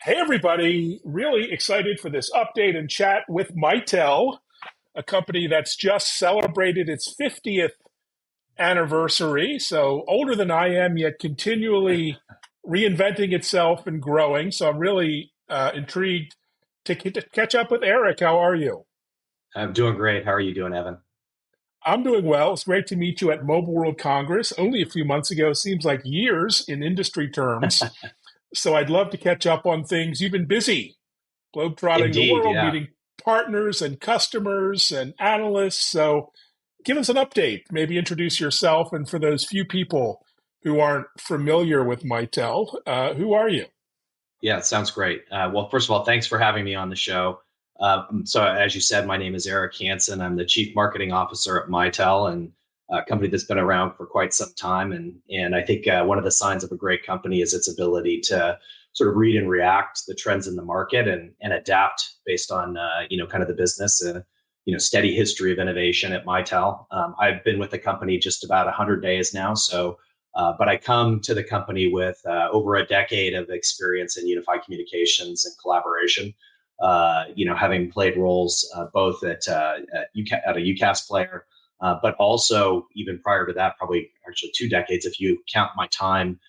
Hey, everybody. Really excited for this update and chat with Mitel, a company that's just celebrated its 50th anniversary. So older than I am, yet continually reinventing itself and growing. So I'm really intrigued to catch up with Eric. How are you? I'm doing great. How are you doing, Evan? I'm doing well. It's great to meet you at Mobile World Congress only a few months ago. Seems like years in industry terms. So I'd love to catch up on things. You've been busy globetrotting the Indeed, world, yeah. meeting partners and customers and analysts. So give us an update. Maybe introduce yourself. And for those few people who aren't familiar with Mitel, who are you? Yeah, it sounds great. Well, first of all, thanks for having me on the show. So, as you said, my name is Eric Hansen. I'm the Chief Marketing Officer at Mitel, and a company that's been around for quite some time. And I think one of the signs of a great company is its ability to sort of read and react to the trends in the market and adapt based on kind of the business. Steady history of innovation at Mitel. I've been with the company just about 100 days now, so but I come to the company with over a decade of experience in unified communications and collaboration. Having played roles both at a UCAS player, but also even prior to that, probably actually 2 decades if you count my time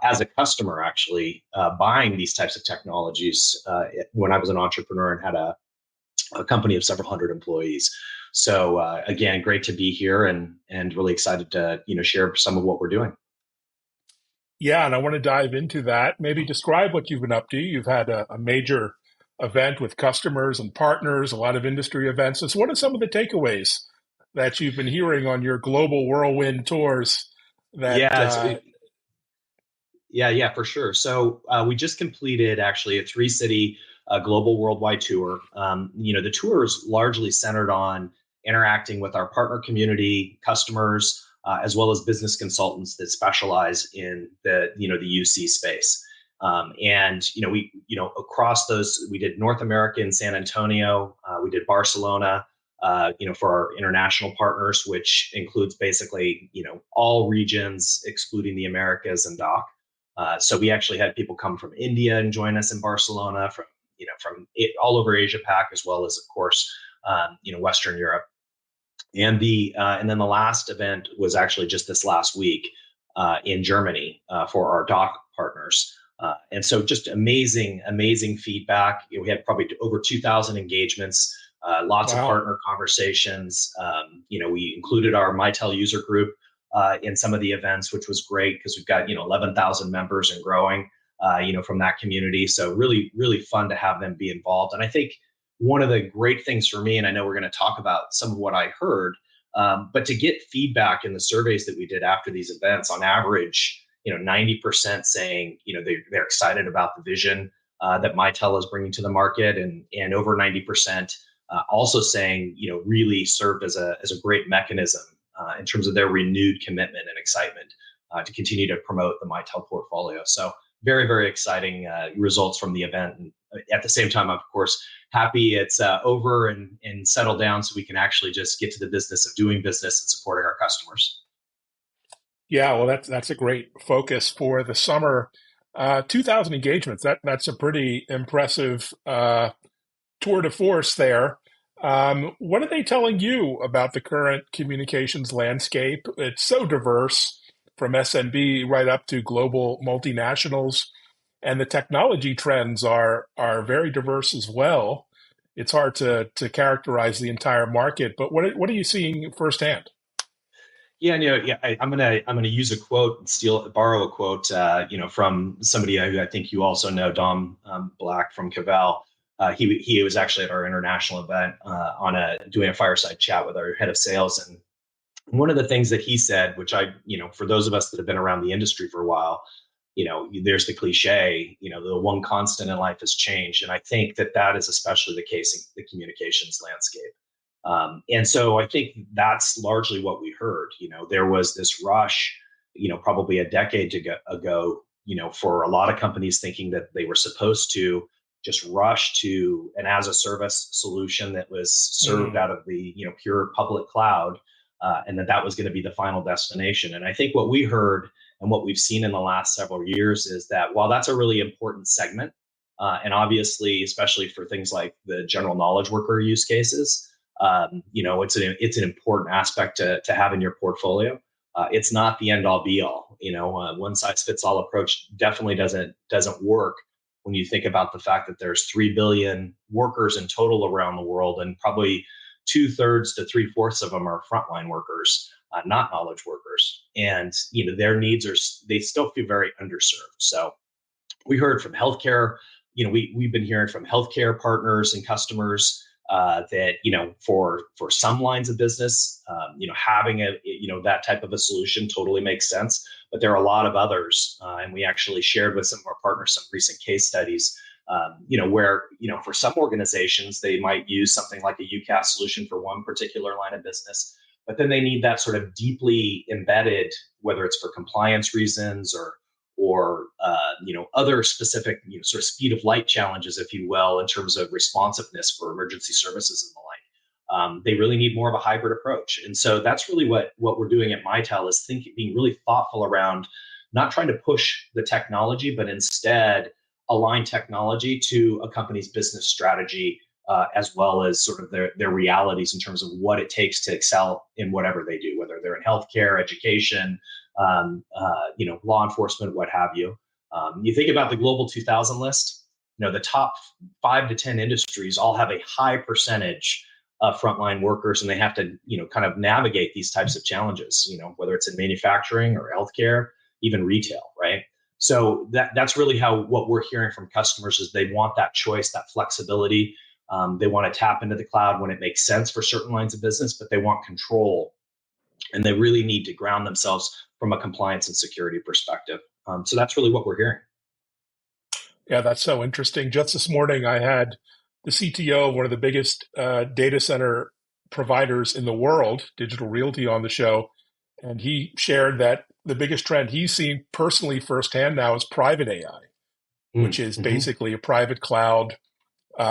as a customer, actually buying these types of technologies when I was an entrepreneur and had a company of several hundred employees. So again, great to be here and really excited to share some of what we're doing. Yeah, and I want to dive into that. Maybe describe what you've been up to. You've had a major event with customers and partners, a lot of industry events. So what are some of the takeaways that you've been hearing on your global whirlwind tours that Yeah, yeah, for sure. So we just completed actually a three-city global worldwide tour. The tour is largely centered on interacting with our partner community, customers, as well as business consultants that specialize in the UC space. And across those, we did North America in San Antonio, we did Barcelona. For our international partners, which includes basically all regions excluding the Americas and DACH. So we actually had people come from India and join us in Barcelona, from all over Asia Pac, as well as, of course, Western Europe. And then the last event was actually just this last week in Germany for our DACH partners. And so just amazing feedback. We had probably over 2,000 engagements, lots of wow. partner conversations. We included our Mitel user group in some of the events, which was great because we've got 11,000 members and growing, from that community. So really fun to have them be involved. And I think one of the great things for me, and I know we're going to talk about some of what I heard, but to get feedback in the surveys that we did after these events, on average, 90% saying they're excited about the vision that Mitel is bringing to the market, and over 90% also saying really served as a great mechanism in terms of their renewed commitment and excitement to continue to promote the Mitel portfolio. So very exciting results from the event, and at the same time, of course, happy it's over and settled down so we can actually just get to the business of doing business and supporting our customers. Yeah, well, that's a great focus for the summer. 2,000 engagements. That's a pretty impressive tour de force there. What are they telling you about the current communications landscape? It's so diverse, from SMB right up to global multinationals, and the technology trends are very diverse as well. It's hard to characterize the entire market, but what are you seeing firsthand? Yeah, yeah. I'm gonna use a quote, borrow a quote, from somebody who I think you also know, Dom Black from Cavell. He was actually at our international event doing a fireside chat with our head of sales, and one of the things that he said, which for those of us that have been around the industry for a while, there's the cliche, the one constant in life has changed, and I think that is especially the case in the communications landscape. And so I think that's largely what we heard. There was this rush, probably a decade ago, for a lot of companies thinking that they were supposed to just rush to an as a service solution that was served Mm, out of the pure public cloud, and that was going to be the final destination. And I think what we heard and what we've seen in the last several years is that while that's a really important segment, And obviously, especially for things like the general knowledge worker use cases, it's an important aspect to have in your portfolio. It's not the end all be all. One size fits all approach definitely doesn't work when you think about the fact that there's 3 billion workers in total around the world, and probably 2/3 to 3/4 of them are frontline workers, not knowledge workers. And their needs they still feel very underserved. So we heard from healthcare. We've been hearing from healthcare partners and customers that for some lines of business, having that type of a solution totally makes sense. But there are a lot of others, and we actually shared with some of our partners some recent case studies. Where for some organizations they might use something like a UCaaS solution for one particular line of business, but then they need that sort of deeply embedded, whether it's for compliance reasons or other specific sort of speed of light challenges, if you will, in terms of responsiveness for emergency services and the like. They really need more of a hybrid approach, and so that's really what we're doing at Mitel is being really thoughtful around not trying to push the technology, but instead align technology to a company's business strategy, as well as sort of their realities in terms of what it takes to excel in whatever they do, whether they're in healthcare, education, law enforcement, what have you. You think about the Global 2000 list, the top 5 to 10 industries all have a high percentage of frontline workers, and they have to, kind of navigate these types of challenges, whether it's in manufacturing or healthcare, even retail, right? So that's really what we're hearing from customers is they want that choice, that flexibility. They want to tap into the cloud when it makes sense for certain lines of business, but they want control, and they really need to ground themselves from a compliance and security perspective. So that's really what we're hearing. Yeah, that's so interesting. Just this morning, I had the CTO of one of the biggest data center providers in the world, Digital Realty, on the show. And he shared that the biggest trend he's seen personally firsthand now is private AI, which is Mm-hmm. basically a private cloud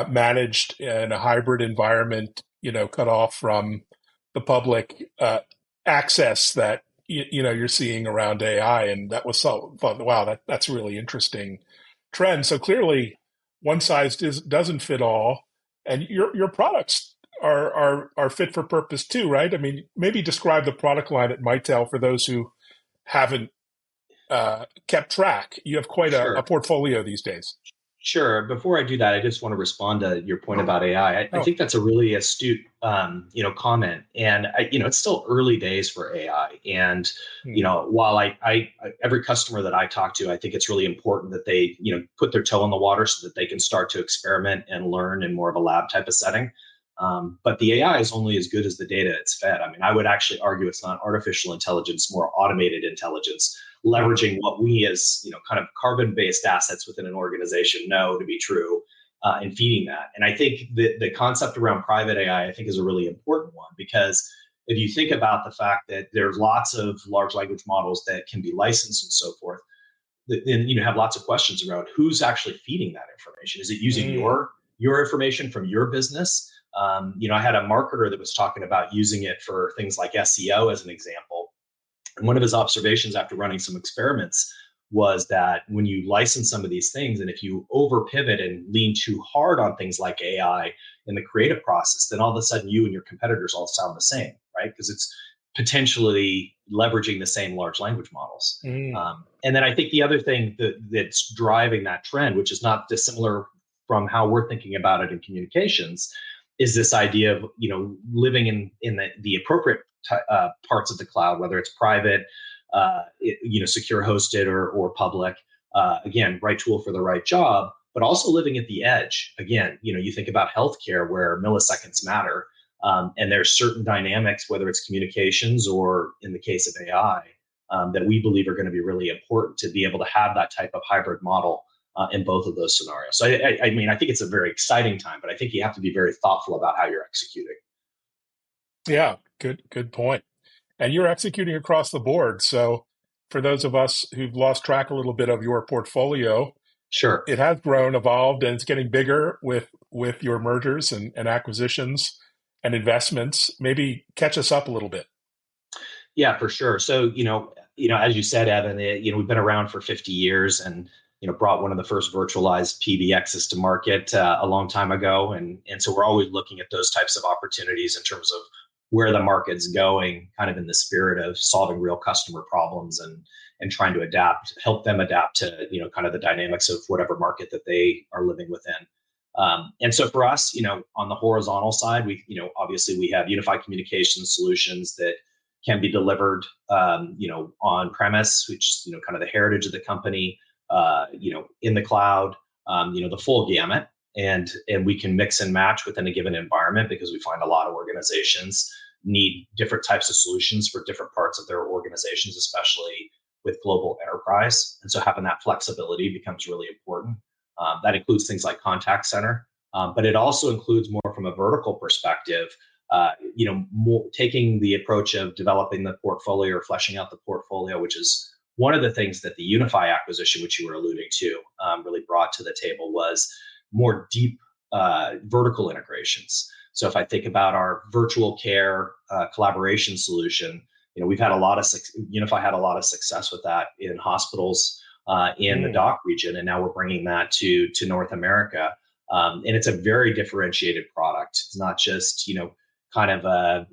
managed in a hybrid environment, cut off from the public access that you're seeing around AI. And that was so fun. Wow, that's a really interesting trend. So clearly, one size doesn't fit all, and your products are fit for purpose too, right? I mean, maybe describe the product line at Mitel for those who haven't kept track. You have quite a Sure. portfolio these days. Sure. Before I do that, I just want to respond to your point about AI. I Oh, think that's a really astute, comment. And it's still early days for AI. And hmm. while every customer that I talk to, I think it's really important that they, put their toe in the water so that they can start to experiment and learn in more of a lab type of setting. But the AI is only as good as the data it's fed. I mean, I would actually argue it's not artificial intelligence, more automated intelligence, leveraging what we as kind of carbon-based assets within an organization know to be true, and feeding that. And I think the concept around private AI, I think, is a really important one, because if you think about the fact that there's lots of large language models that can be licensed and so forth, then have lots of questions around who's actually feeding that information. Is it using Mm. your information from your business? I had a marketer that was talking about using it for things like SEO as an example. And one of his observations after running some experiments was that when you license some of these things, and if you over pivot and lean too hard on things like AI in the creative process, then all of a sudden you and your competitors all sound the same, right? Because it's potentially leveraging the same large language models. Mm. And then I think the other thing that's driving that trend, which is not dissimilar from how we're thinking about it in communications, is this idea of living in the appropriate parts of the cloud, whether it's private, secure hosted or public. Again, right tool for the right job, but also living at the edge. Again, you think about healthcare where milliseconds matter, and there's certain dynamics, whether it's communications or in the case of AI, that we believe are going to be really important to be able to have that type of hybrid model in both of those scenarios. So I mean, I think it's a very exciting time, but I think you have to be very thoughtful about how you're executing. Yeah, good point. And you're executing across the board. So for those of us who've lost track a little bit of your portfolio, Sure. it has grown, evolved, and it's getting bigger with your mergers and acquisitions and investments. Maybe catch us up a little bit. Yeah, for sure. So, as you said, Evan, we've been around for 50 years, and brought one of the first virtualized PBXs to market a long time ago, and so we're always looking at those types of opportunities in terms of where the market's going, kind of in the spirit of solving real customer problems and trying to help them adapt to kind of the dynamics of whatever market that they are living within. And so for us, on the horizontal side, obviously we have unified communication solutions that can be delivered, on premise, which is, kind of the heritage of the company, in the cloud, the full gamut. And we can mix and match within a given environment because we find a lot of organizations need different types of solutions for different parts of their organizations, especially with global enterprise. And so having that flexibility becomes really important. That includes things like contact center, but it also includes more from a vertical perspective. More taking the approach of developing the portfolio or fleshing out the portfolio, which is one of the things that the Unify acquisition, which you were alluding to, really brought to the table, was more deep vertical integrations. So if I think about our virtual care collaboration solution, we've had a lot of Unify had a lot of success with that in hospitals in the DACH region, and now we're bringing that to North America. And it's a very differentiated product. It's not just kind of a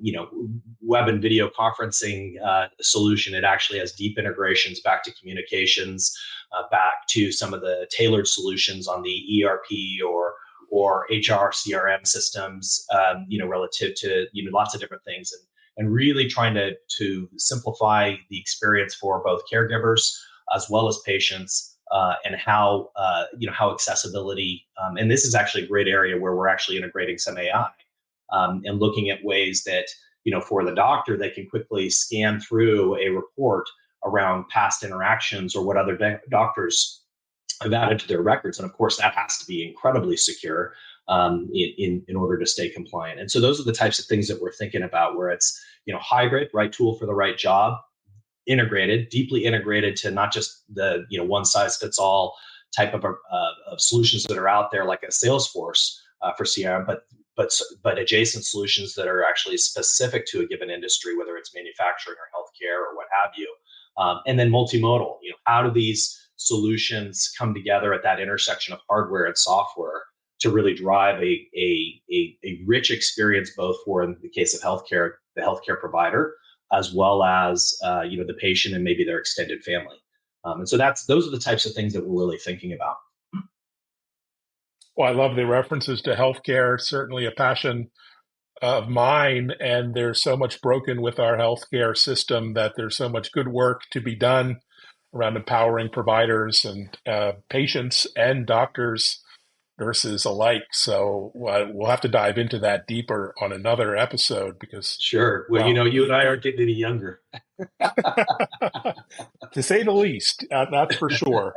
web and video conferencing solution. It actually has deep integrations back to communications, back to some of the tailored solutions on the ERP or HR CRM systems, relative to lots of different things, and really trying to simplify the experience for both caregivers as well as patients, and how accessibility. And this is actually a great area where we're actually integrating some AI, and looking at ways that for the doctor, they can quickly scan through a report around past interactions or what other doctors have added to their records. And of course, that has to be incredibly secure, in order to stay compliant. And so those are the types of things that we're thinking about, where it's hybrid, right tool for the right job, integrated, deeply integrated to not just the one size fits all type of solutions that are out there, like a Salesforce for CRM, but adjacent solutions that are actually specific to a given industry, whether it's manufacturing or healthcare or what have you. And then multimodal. How do these solutions come together at that intersection of hardware and software to really drive a rich experience, both for, in the case of healthcare, the healthcare provider, as well as the patient and maybe their extended family. And so those are the types of things that we're really thinking about. Well, I love the references to healthcare, certainly a passion of mine. And there's so much broken with our healthcare system that there's so much good work to be done around empowering providers and patients and doctors, nurses alike. So we'll have to dive into that deeper on another episode because, Sure. Well, well, you and I aren't getting any younger. to say the least, that's for sure.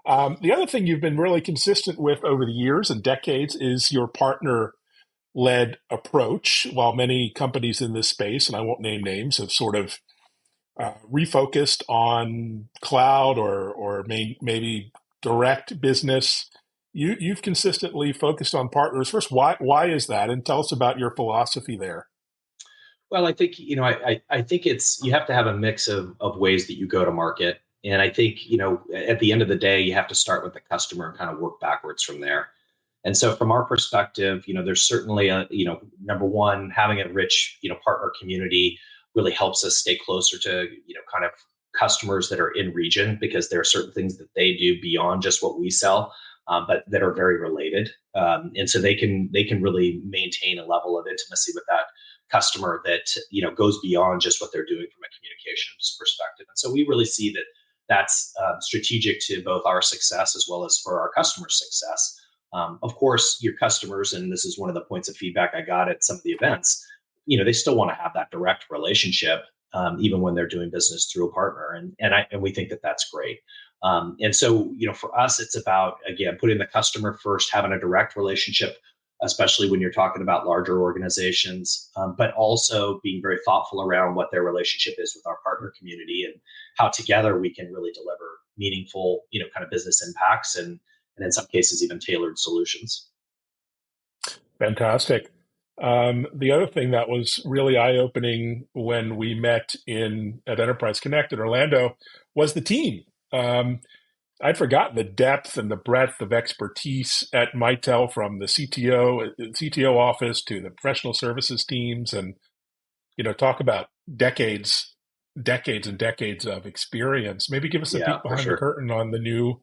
The other thing you've been really consistent with over the years and decades is your partner-led approach. While many companies in this space, and I won't name names, have sort of refocused on cloud or maybe direct business, you've consistently focused on partners first. Why is that? And tell us about your philosophy there. Well, I think, I think you have to have a mix of ways that you go to market. And I think, at the end of the day, you have to start with the customer and kind of work backwards from there. And so from our perspective, there's certainly number one, having a rich, partner community really helps us stay closer to, kind of customers that are in region, because there are certain things that they do beyond just what we sell, but that are very related. And so they can really maintain a level of intimacy with that customer that goes beyond just what they're doing from a communications perspective. And so we really see that that's strategic to both our success as well as for our customers' success. Of course, your customers, and this is one of the points of feedback I got at some of the events, they still want to have that direct relationship, even when they're doing business through a partner, and we think that that's great. And so, for us, it's about, again, putting the customer first, having a direct relationship, especially when you're talking about larger organizations, but also being very thoughtful around what their relationship is with our partner community and how together we can really deliver meaningful, kind of business impacts and in some cases even tailored solutions. Fantastic. The other thing that was really eye-opening when we met at Enterprise Connect in Orlando was the team. I'd forgotten the depth and the breadth of expertise at Mitel, from the CTO office to the professional services teams, and talk about decades and decades of experience. Maybe give us a Yeah, peek for behind the sure. curtain on the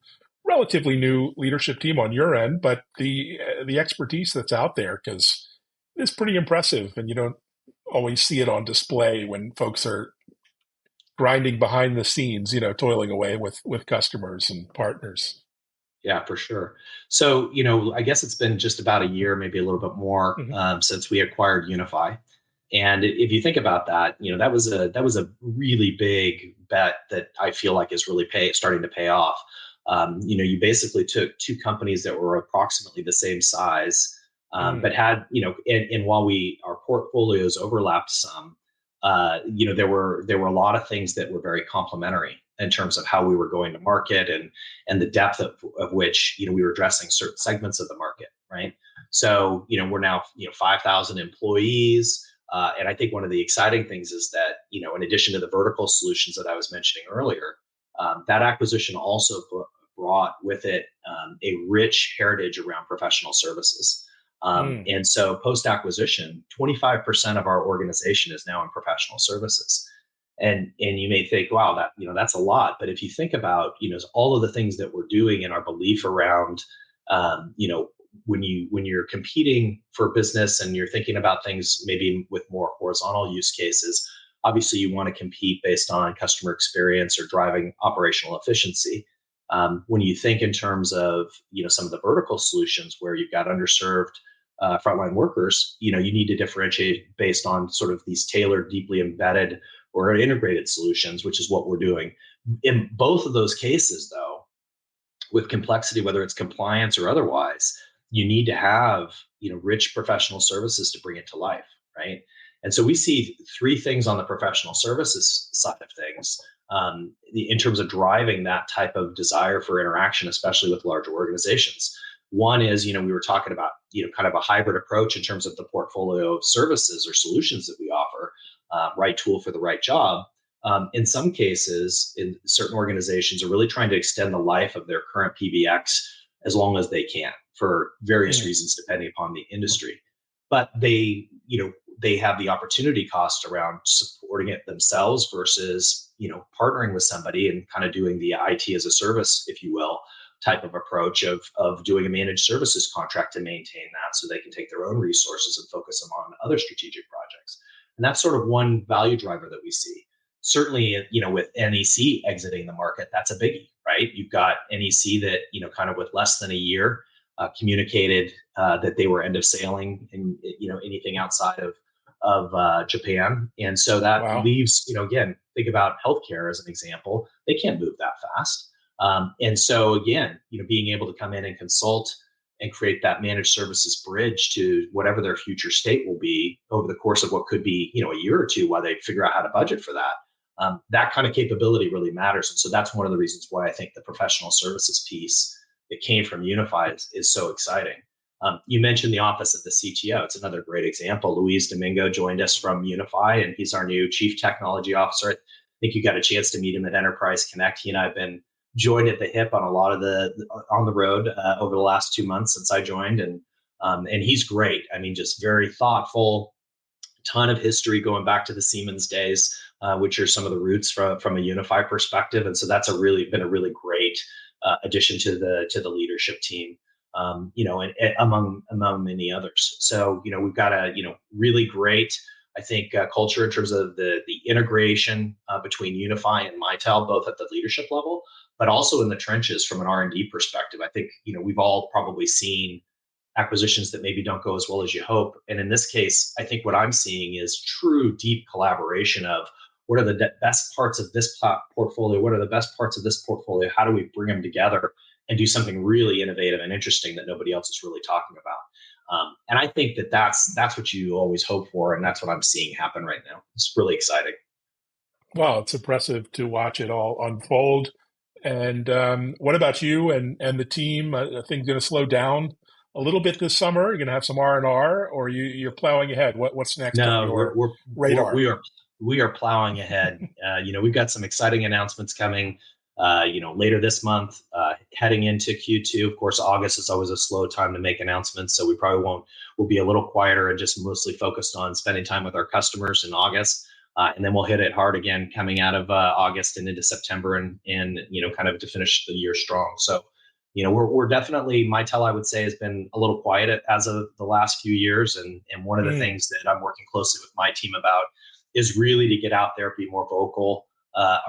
relatively new leadership team on your end, but the expertise that's out there, because it's pretty impressive, and you don't always see it on display when folks are grinding behind the scenes, toiling away with customers and partners. Yeah, for sure. So, I guess it's been just about a year, maybe a little bit more, Hmm. since we acquired Unify. And if you think about that, that was a really big bet that I feel like is really starting to pay off. You basically took two companies that were approximately the same size, but Mm. had, and while our portfolios overlapped some, there were a lot of things that were very complementary in terms of how we were going to market, and the depth of which we were addressing certain segments of the market, right? So we're now 5,000 employees, and I think one of the exciting things is that in addition to the vertical solutions that I was mentioning earlier, that acquisition also brought with it a rich heritage around professional services. Mm. And so post acquisition, 25% of our organization is now in professional services. And you may think, wow, that's a lot. But if you think about all of the things that we're doing and our belief around when you're competing for business and you're thinking about things maybe with more horizontal use cases, obviously you want to compete based on customer experience or driving operational efficiency. When you think in terms of some of the vertical solutions where you've got underserved frontline workers, you need to differentiate based on sort of these tailored, deeply embedded or integrated solutions, which is what we're doing. In both of those cases, though, with complexity, whether it's compliance or otherwise, you need to have rich professional services to bring it to life, right? And so we see three things on the professional services side of things, in terms of driving that type of desire for interaction, especially with larger organizations. One is, we were talking about, kind of a hybrid approach in terms of the portfolio of services or solutions that we offer, right tool for the right job. In some cases, in certain organizations, are really trying to extend the life of their current PBX as long as they can for various Mm. reasons, depending upon the industry. But they have the opportunity cost around supporting it themselves versus partnering with somebody and kind of doing the IT as a service, if you will, type of approach of doing a managed services contract to maintain that, so they can take their own resources and focus them on other strategic projects. And that's sort of one value driver that we see. Certainly, with NEC exiting the market, that's a biggie, right? You've got NEC that kind of with less than a year communicated that they were end of sailing and anything outside of Japan. And so that Wow. leaves, again, think about healthcare as an example. They can't move that fast. And so again, being able to come in and consult and create that managed services bridge to whatever their future state will be over the course of what could be, a year or two while they figure out how to budget for that. That kind of capability really matters. And so that's one of the reasons why I think the professional services piece that came from Unify is so exciting. You mentioned the office of the CTO. It's another great example. Luis Domingo joined us from Unify, and he's our new chief technology officer. I think you got a chance to meet him at Enterprise Connect. He and I have been joined at the hip on a lot of on the road over the last 2 months since I joined, and he's great. I mean, just very thoughtful, ton of history going back to the Siemens days, which are some of the roots from a Unify perspective. And so that's been a really great addition to the leadership team, and among many others. So we've got a really great, I think, culture in terms of the integration between Unify and Mitel, both at the leadership level, but also in the trenches from an R&D perspective. I think we've all probably seen acquisitions that maybe don't go as well as you hope. And in this case, I think what I'm seeing is true deep collaboration of what are the best parts of this portfolio? What are the best parts of this portfolio? How do we bring them together and do something really innovative and interesting that nobody else is really talking about? And I think that's what you always hope for, and that's what I'm seeing happen right now. It's really exciting. Wow, it's impressive to watch it all unfold. And what about you and the team? Are things going to slow down a little bit this summer? You're going to have some R&R, or you're plowing ahead? What's next on No, your we're radar? we are plowing ahead. We've got some exciting announcements coming. Later this month, heading into Q2. Of course, August is always a slow time to make announcements, so we probably won't. We'll be a little quieter and just mostly focused on spending time with our customers in August. And then we'll hit it hard again coming out of August and into September, and kind of to finish the year strong. So, we're definitely, Mitel, I would say, has been a little quiet as of the last few years. And one of the Mm. things that I'm working closely with my team about is really to get out there, be more vocal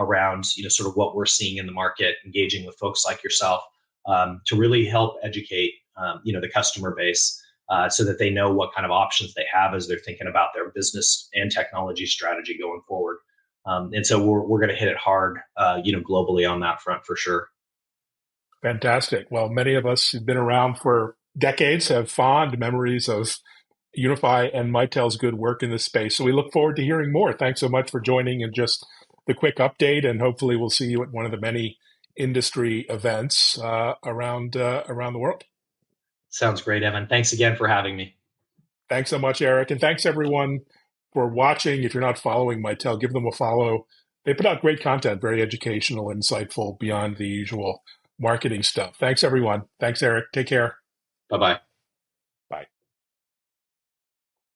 around, sort of what we're seeing in the market, engaging with folks like yourself to really help educate, the customer base so that they know what kind of options they have as they're thinking about their business and technology strategy going forward. And so we're going to hit it hard, globally on that front for sure. Fantastic. Well, many of us who've been around for decades have fond memories of Unify and Mitel's good work in this space. So we look forward to hearing more. Thanks so much for joining and just the quick update. And hopefully we'll see you at one of the many industry events around the world. Sounds great, Evan. Thanks again for having me. Thanks so much, Eric. And thanks everyone for watching. If you're not following Mitel, give them a follow. They put out great content, very educational, insightful, beyond the usual marketing stuff. Thanks, everyone. Thanks, Eric. Take care. Bye bye.